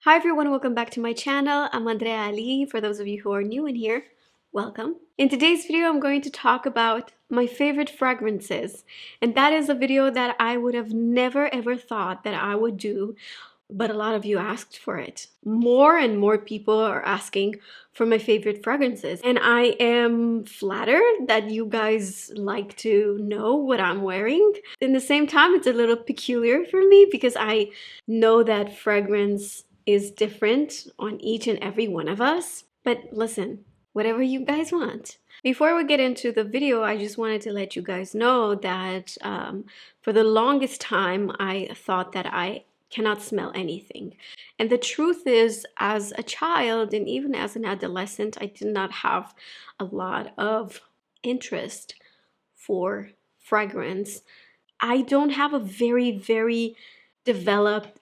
Hi everyone, welcome back to my channel. I'm Andreea. For those of you who are new in here, welcome. In today's video, I'm going to talk about my favorite fragrances. And that is a video that I would have never ever thought that I would do, but a lot of you asked for it. More and more people are asking for my favorite fragrances. And I am flattered that you guys like to know what I'm wearing. In the same time, it's a little peculiar for me because I know that fragrance is different on each and every one of us. But listen, whatever you guys want. Before we get into the video, I just wanted to let you guys know that for the longest time, I thought that I cannot smell anything. And the truth is, as a child and even as an adolescent, I did not have a lot of interest for fragrance. I don't have a very developed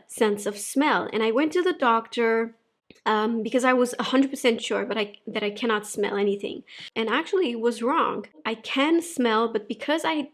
sense of smell. And I went to the doctor because I was 100% sure that I cannot smell anything. And actually it was wrong. I can smell, but because I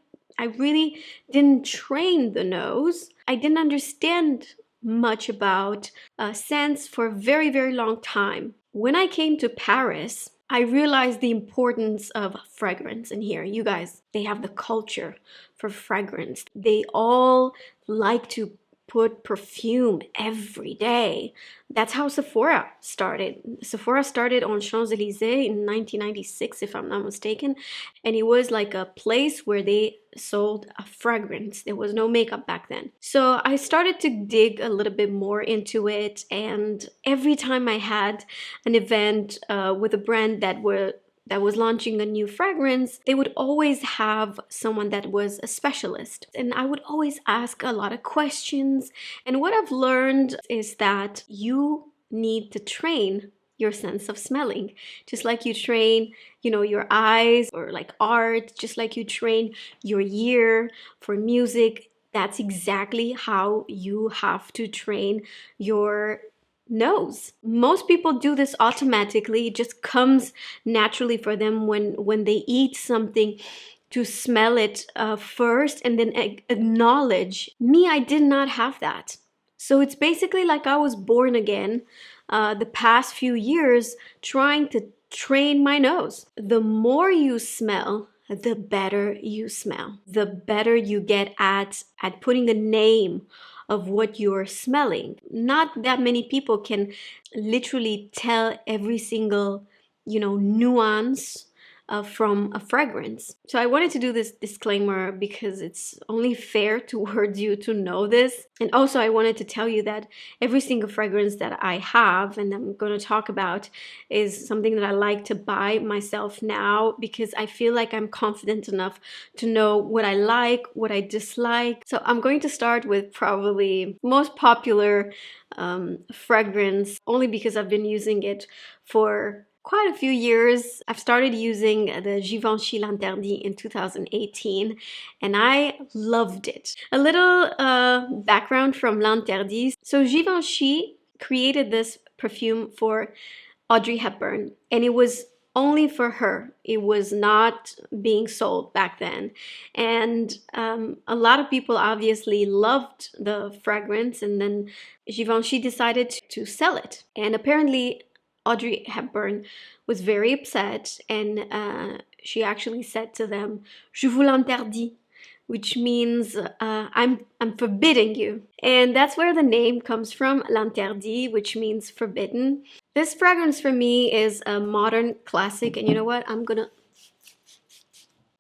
really didn't train the nose, I didn't understand much about scents for a very long time. When I came to Paris, I realized the importance of fragrance. And here, you guys, they have the culture for fragrance. They all like to put perfume every day. That's how Sephora started. Sephora started on Champs-Élysées in 1996, if I'm not mistaken. And it was like a place where they sold a fragrance. There was no makeup back then. So I started to dig a little bit more into it. And every time I had an event with a brand that was launching a new fragrance, they would always have someone that was a specialist. And I would always ask a lot of questions. And what I've learned is that you need to train your sense of smelling. Just like you train, your eyes, or like art, just like you train your ear for music. That's exactly how you have to train your nose. Most people do this automatically. It just comes naturally for them when they eat something to smell it first and then acknowledge. Me, I did not have that. So it's basically like I was born again the past few years trying to train my nose. The more you smell, the better you smell. The better you get at putting a name of what you're smelling. Not that many people can literally tell every single, nuance from a fragrance. So I wanted to do this disclaimer because it's only fair towards you to know this. And also I wanted to tell you that every single fragrance that I have and I'm going to talk about is something that I like to buy myself now because I feel like I'm confident enough to know what I like, what I dislike. So I'm going to start with probably most popular fragrance, only because I've been using it for quite a few years. I've started using the Givenchy L'interdit in 2018 and I loved it. A little background from L'interdit. So Givenchy created this perfume for Audrey Hepburn and it was only for her. It was not being sold back then. And a lot of people obviously loved the fragrance and then Givenchy decided to sell it. And apparently Audrey Hepburn was very upset and she actually said to them, "Je vous l'interdis," which means I'm forbidding you. And that's where the name comes from, l'interdit, which means forbidden. This fragrance for me is a modern classic, and you know what?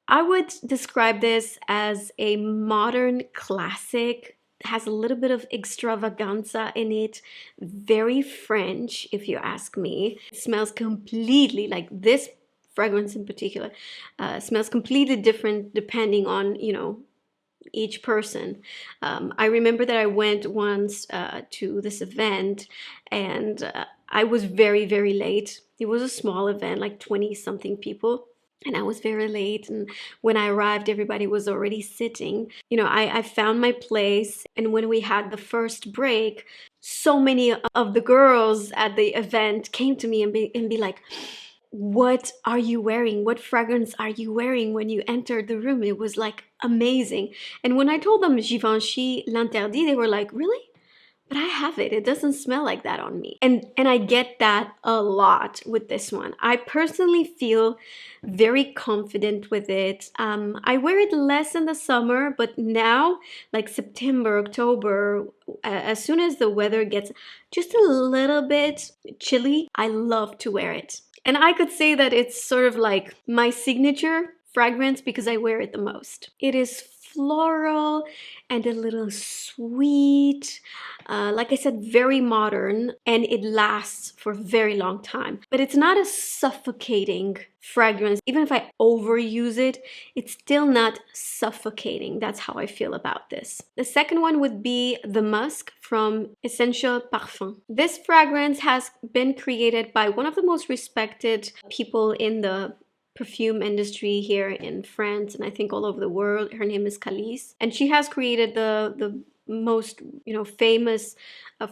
I would describe this as a modern classic. Has a little bit of extravaganza in it, very French if you ask me. It smells completely, like this fragrance in particular, smells completely different depending on, each person. I remember that I went once to this event and I was very late. It was a small event, like 20 something people. And I was very late, and when I arrived, everybody was already sitting. I found my place, and when we had the first break, so many of the girls at the event came to me and be like, "What are you wearing? What fragrance are you wearing when you entered the room?" It was like amazing. And when I told them Givenchy L'interdit, they were like, "Really? but I have it. It doesn't smell like that on me. And I get that a lot with this one. I personally feel very confident with it. I wear it less in the summer, but now, like September, October, as soon as the weather gets just a little bit chilly, I love to wear it. And I could say that it's sort of like my signature fragrance because I wear it the most. It is floral and a little sweet, like I said, very modern, and it lasts for a very long time. But it's not a suffocating fragrance. Even if I overuse it, it's still not suffocating. That's how I feel about this. The second one would be the Musc from Essential Parfums. This fragrance has been created by one of the most respected people in the perfume industry here in France and I think all over the world. Her name is Calice, and she has created the most famous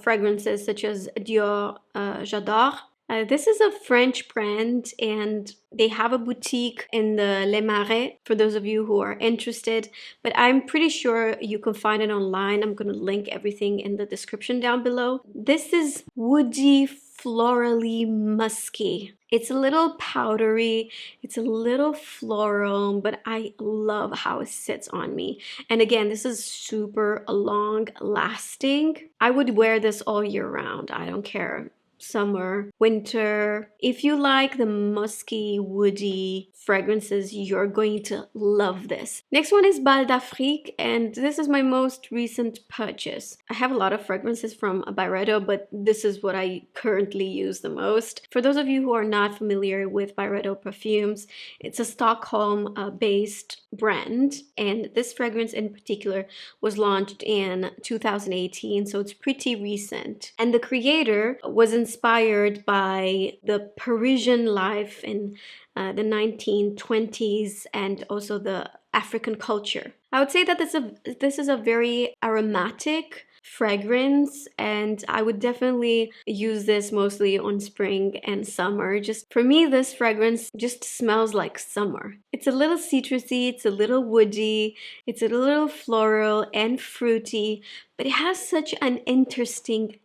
fragrances such as Dior J'adore. This is a French brand and they have a boutique in the Les Marais for those of you who are interested, but I'm pretty sure you can find it online. I'm going to link everything in the description down below. This is woody, florally musky. It's a little powdery, it's a little floral, but I love how it sits on me. And again, this is super long lasting. I would wear this all year round. I don't care. Summer, winter. If you like the musky, woody fragrances, you're going to love this. Next one is Balda Freak, and this is my most recent purchase. I have a lot of fragrances from Byredo, but this is what I currently use the most. For those of you who are not familiar with Byredo perfumes, it's a Stockholm-based brand, and this fragrance in particular was launched in 2018, so it's pretty recent. And the creator was inspired by the Parisian life in the 1920s and also the African culture. I would say that this is a very aromatic fragrance, and I would definitely use this mostly on spring and summer. Just for me, this fragrance just smells like summer. It's a little citrusy, it's a little woody, it's a little floral and fruity, but it has such an interesting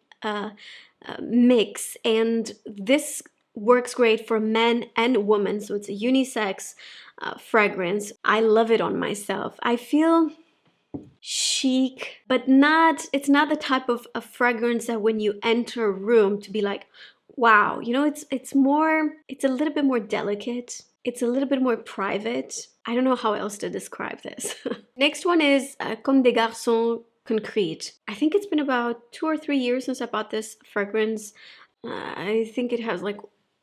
mix, and this works great for men and women, so it's a unisex fragrance. I love it on myself. I feel chic, but it's not the type of a fragrance that when you enter a room to be like, wow, it's a little bit more delicate. It's a little bit more private. I don't know how else to describe this. Next one is Comme des Garcons Concrete. I think it's been about 2 or 3 years since I bought this fragrance. I think it has like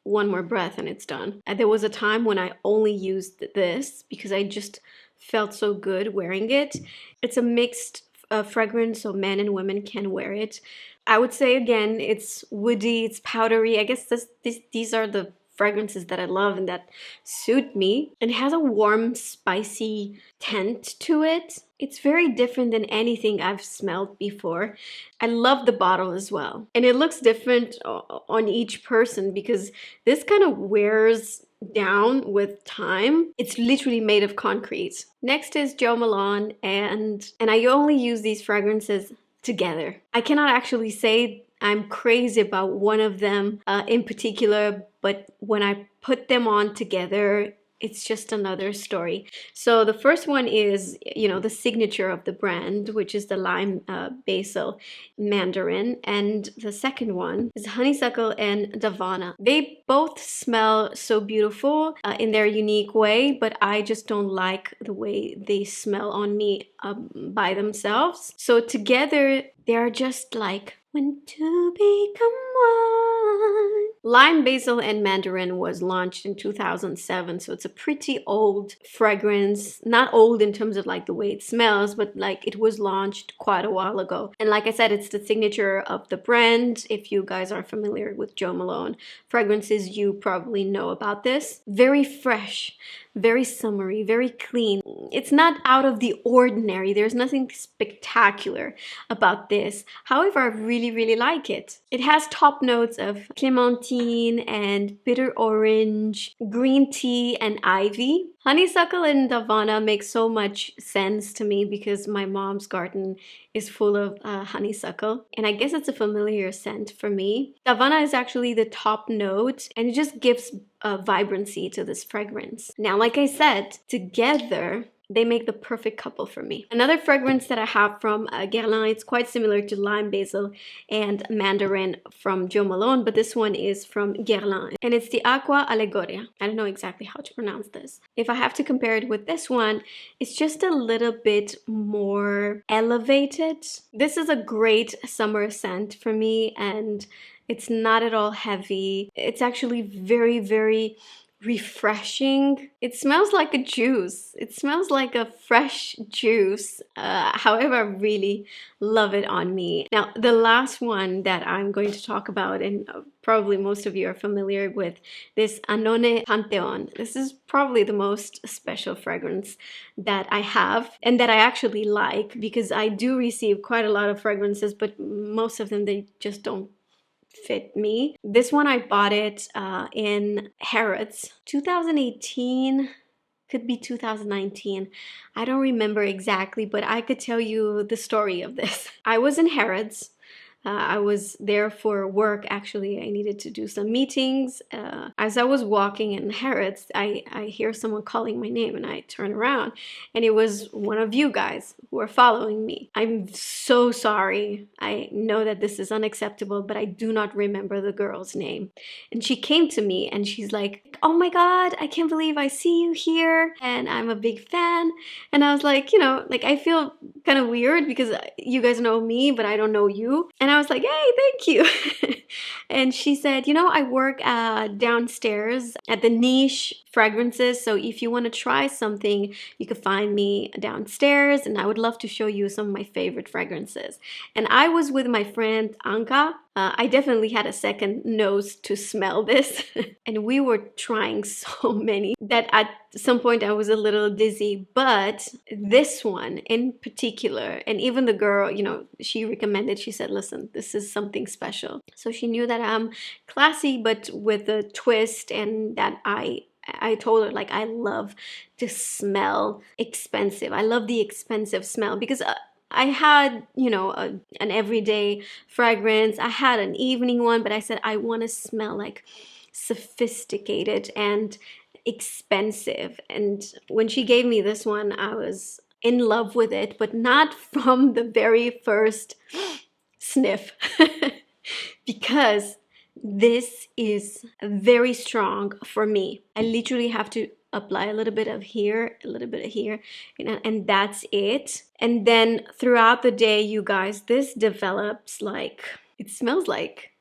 one more breath and it's done. And there was a time when I only used this because I just felt so good wearing it. It's a mixed fragrance, so men and women can wear it. I would say again, it's woody, it's powdery. I guess these are the fragrances that I love and that suit me. And it has a warm, spicy tint to it. It's very different than anything I've smelled before. I love the bottle as well. And it looks different on each person because this kind of wears down with time. It's literally made of concrete. Next is Jo Malone, and I only use these fragrances together. I cannot actually say I'm crazy about one of them in particular, but when I put them on together, it's just another story. So the first one is, the signature of the brand, which is the lime basil Mandarin. And the second one is Honeysuckle and Davana. They both smell so beautiful in their unique way, but I just don't like the way they smell on me by themselves. So together, they're just like, when to become one. Lime Basil and Mandarin was launched in 2007, so it's a pretty old fragrance. Not old in terms of like the way it smells, but like it was launched quite a while ago. And like I said, it's the signature of the brand. If you guys are familiar with Jo Malone fragrances, you probably know about this. Very fresh, very summery, very clean. It's not out of the ordinary. There's nothing spectacular about this. However, I really, really like it. It has top notes of clementine and bitter orange, green tea and ivy. Honeysuckle and Davana make so much sense to me because my mom's garden is full of honeysuckle, and I guess it's a familiar scent for me. Davana is actually the top note, and it just gives vibrancy to this fragrance. Now, like I said, together they make the perfect couple for me. Another fragrance that I have from Guerlain, it's quite similar to Lime Basil and Mandarin from Jo Malone, but this one is from Guerlain, and it's the Aqua Alegoria. I don't know exactly how to pronounce this. If I have to compare it with this one, it's just a little bit more elevated. This is a great summer scent for me, and it's not at all heavy. It's actually very, very refreshing. It smells like a juice. It smells like a fresh juice. However, I really love it on me. Now, the last one that I'm going to talk about, and probably most of you are familiar with, this Anone Pantheon. This is probably the most special fragrance that I have and that I actually like, because I do receive quite a lot of fragrances, but most of them, they just don't fit me. This one, I bought it in Harrods 2018, could be 2019. I don't remember exactly, but I could tell you the story of this. I was in Harrods. I was there for work, actually. I needed to do some meetings. As I was walking in Harrods, I hear someone calling my name, and I turn around, and it was one of you guys who are following me. I'm so sorry. I know that this is unacceptable, but I do not remember the girl's name. And she came to me and she's like, "Oh my God, I can't believe I see you here, and I'm a big fan." And I was like, you know, like, I feel kind of weird because you guys know me, but I don't know you. And I was like, "Hey, thank you." And she said, "You know, I work downstairs at the niche fragrances. So if you want to try something, you could find me downstairs, and I would love to show you some of my favorite fragrances." And I was with my friend Anka. I definitely had a second nose to smell this. And we were trying so many that at some point I was a little dizzy. But this one in particular, and even the girl, you know, she recommended, she said, "Listen, this is something special." So she knew that I'm classy, but with a twist, and that I told her, like, I love to smell expensive. I love the expensive smell, because I had, you know, an everyday fragrance. I had an evening one, but I said I want to smell like sophisticated and expensive. And when she gave me this one, I was in love with it, but not from the very first sniff. Because this is very strong for me. I literally have to apply a little bit of here, a little bit of here, you know, and that's it. And then throughout the day, you guys, this develops like, it smells like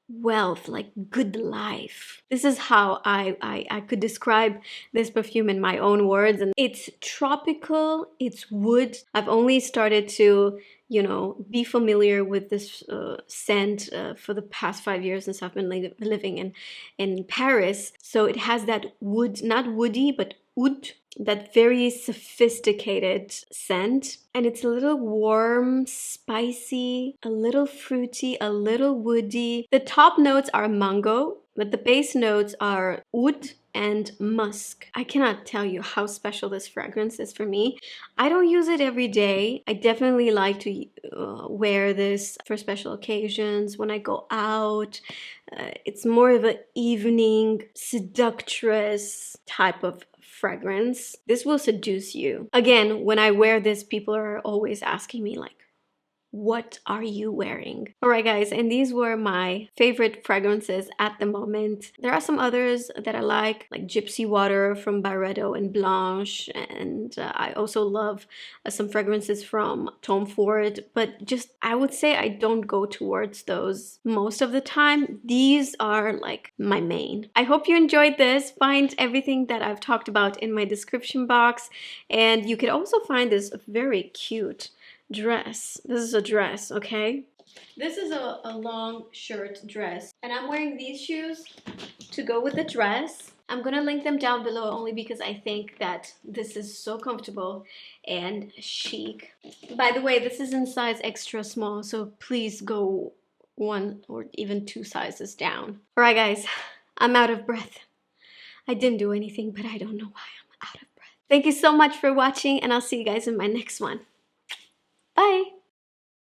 wealth, like good life. This is how I could describe this perfume in my own words. And it's tropical, it's wood. I've only started to, you know, be familiar with this scent for the past 5 years since I've been living in Paris. So it has that wood, not woody, but oud, that very sophisticated scent. And it's a little warm, spicy, a little fruity, a little woody. The top notes are mango, but the base notes are oud and musk. I cannot tell you how special this fragrance is for me. I don't use it every day. I definitely like to wear this for special occasions, when I go out. It's more of an evening seductress type of fragrance. This will seduce you. Again, when I wear this, people are always asking me, like, what are you wearing? All right, guys, and these were my favorite fragrances at the moment. There are some others that I like Gypsy Water from Byredo and Blanche, and I also love some fragrances from Tom Ford, but just, I would say I don't go towards those most of the time. These are like my main. I hope you enjoyed this. Find everything that I've talked about in my description box, and you could also find this very cute dress. This is a dress, okay? This is a long shirt dress, and I'm wearing these shoes to go with the dress. I'm gonna link them down below only because I think that this is so comfortable and chic. By the way, this is in size extra small, so please go 1 or even 2 sizes down. All right, guys, I'm out of breath. I didn't do anything, but I don't know why I'm out of breath. Thank you so much for watching, and I'll see you guys in my next one.